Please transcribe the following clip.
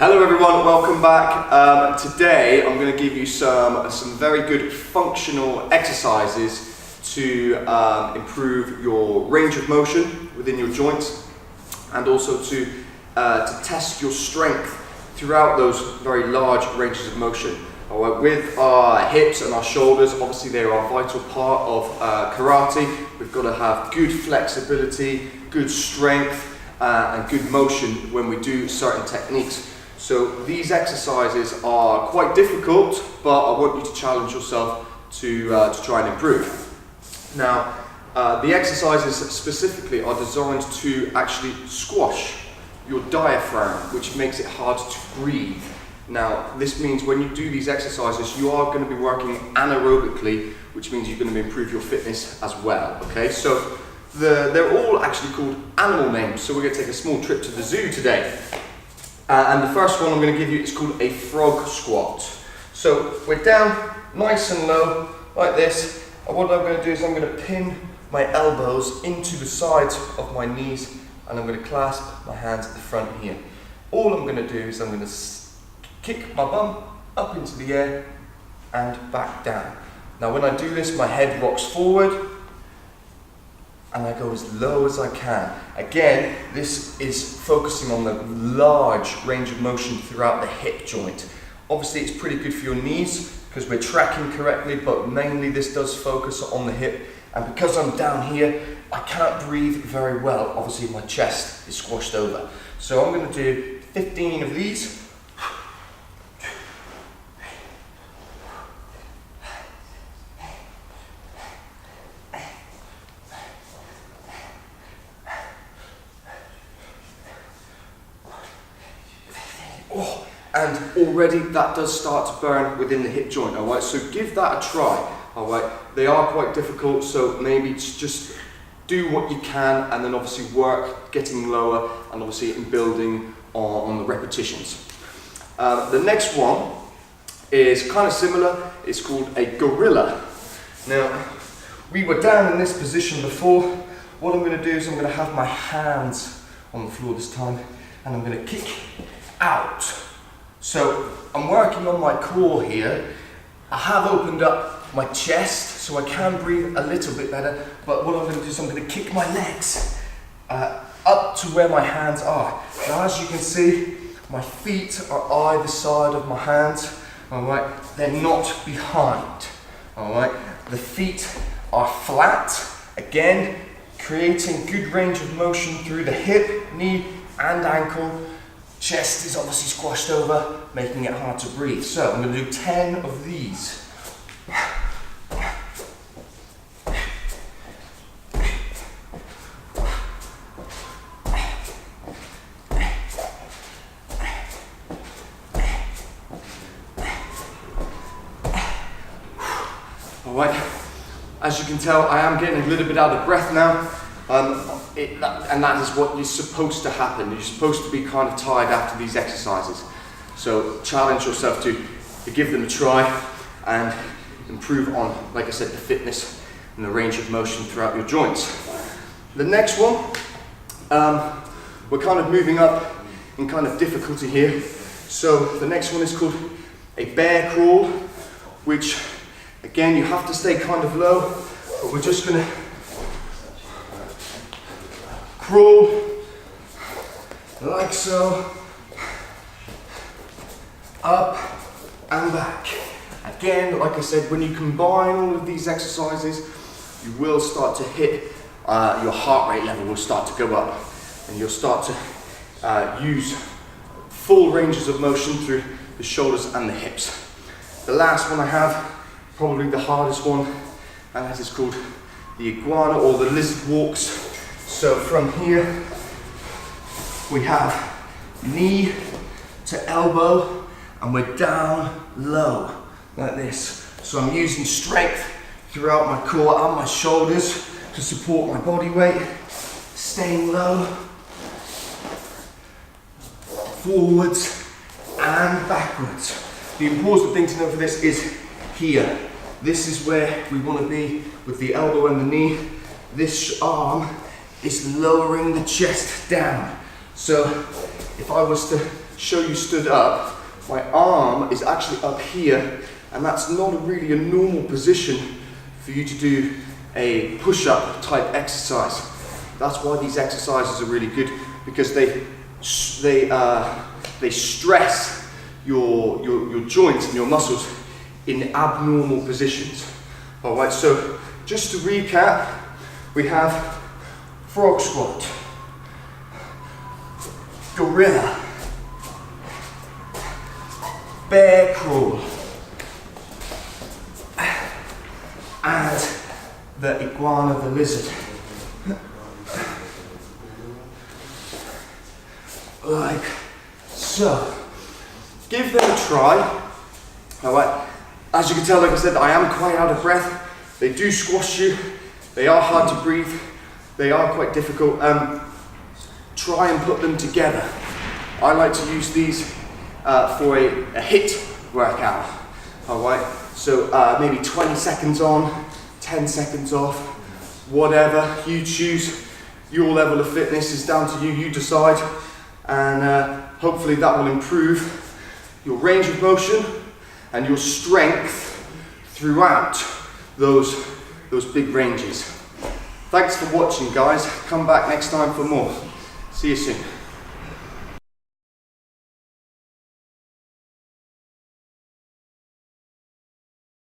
Hello everyone, welcome back. Today I'm going to give you some very good functional exercises to improve your range of motion within your joints and also to test your strength throughout those very large ranges of motion. Alright, with our hips and our shoulders, obviously they are a vital part of karate. We've got to have good flexibility, good strength and good motion when we do certain techniques. So these exercises are quite difficult, but I want you to challenge yourself to try and improve. Now, the exercises specifically are designed to actually squash your diaphragm, which makes it hard to breathe. Now, this means when you do these exercises, you are going to be working anaerobically, which means you're going to improve your fitness as well. Okay, so they're all actually called animal names. So we're going to take a small trip to the zoo today. And the first one I'm going to give you is called a frog squat. So we're down nice and low like this, and what I'm going to do is I'm going to pin my elbows into the sides of my knees and I'm going to clasp my hands at the front here. All I'm going to do is I'm going to kick my bum up into the air and back down. Now when I do this, my head rocks forward and I go as low as I can. Again, this is focusing on the large range of motion throughout the hip joint. Obviously it's pretty good for your knees because we're tracking correctly, but mainly this does focus on the hip. And because I'm down here, I can't breathe very well. Obviously my chest is squashed over. So I'm going to do 15 of these. And already that does start to burn within the hip joint, alright? So give that a try, alright? They are quite difficult, so maybe just do what you can and then obviously work getting lower and obviously building on the repetitions. The next one is kind of similar. It's called a gorilla. Now, we were down in this position before. What I'm going to do is I'm going to have my hands on the floor this time and I'm going to kick out. So I'm working on my core here. I have opened up my chest so I can breathe a little bit better, but what I'm going to do is I'm going to kick my legs up to where my hands are. Now as you can see, my feet are either side of my hands, alright? They're not behind, alright? The feet are flat, again, creating good range of motion through the hip, knee and ankle. Chest is obviously squashed over, making it hard to breathe. So I'm going to do 10 of these. Alright, as you can tell, I am getting a little bit out of breath now. And that is what is supposed to happen. You're supposed to be kind of tired after these exercises. So challenge yourself to give them a try and improve on, like I said, the fitness and the range of motion throughout your joints. The next one, we're kind of moving up in kind of difficulty here. So the next one is called a bear crawl, which again, you have to stay kind of low, but we're just going to crawl like so, up and back. Again, like I said, when you combine all of these exercises, you will start to hit, your heart rate level will start to go up and you'll start to use full ranges of motion through the shoulders and the hips. The last one I have, probably the hardest one, and that is called the iguana or the lizard walks. So from here, we have knee to elbow, and we're down low, like this. So I'm using strength throughout my core and my shoulders to support my body weight, staying low, forwards and backwards. The important thing to know for this is here. This is where we want to be with the elbow and the knee. This arm is lowering the chest down. So if I was to show you stood up, my arm is actually up here, and that's not really a normal position for you to do a push-up type exercise. That's why these exercises are really good, because they stress your joints and your muscles in abnormal positions. All right, so just to recap, we have frog squat, gorilla, bear crawl, and the iguana, the lizard. Like so. Give them a try. All right. As you can tell, like I said, I am quite out of breath. They do squash you. They are hard to breathe. They are quite difficult. Try and put them together. I like to use these for a HIIT workout. All right. So maybe 20 seconds on, 10 seconds off, whatever you choose. Your level of fitness is down to you. You decide, and hopefully that will improve your range of motion and your strength throughout those big ranges. Thanks for watching, guys. Come back next time for more. See you soon.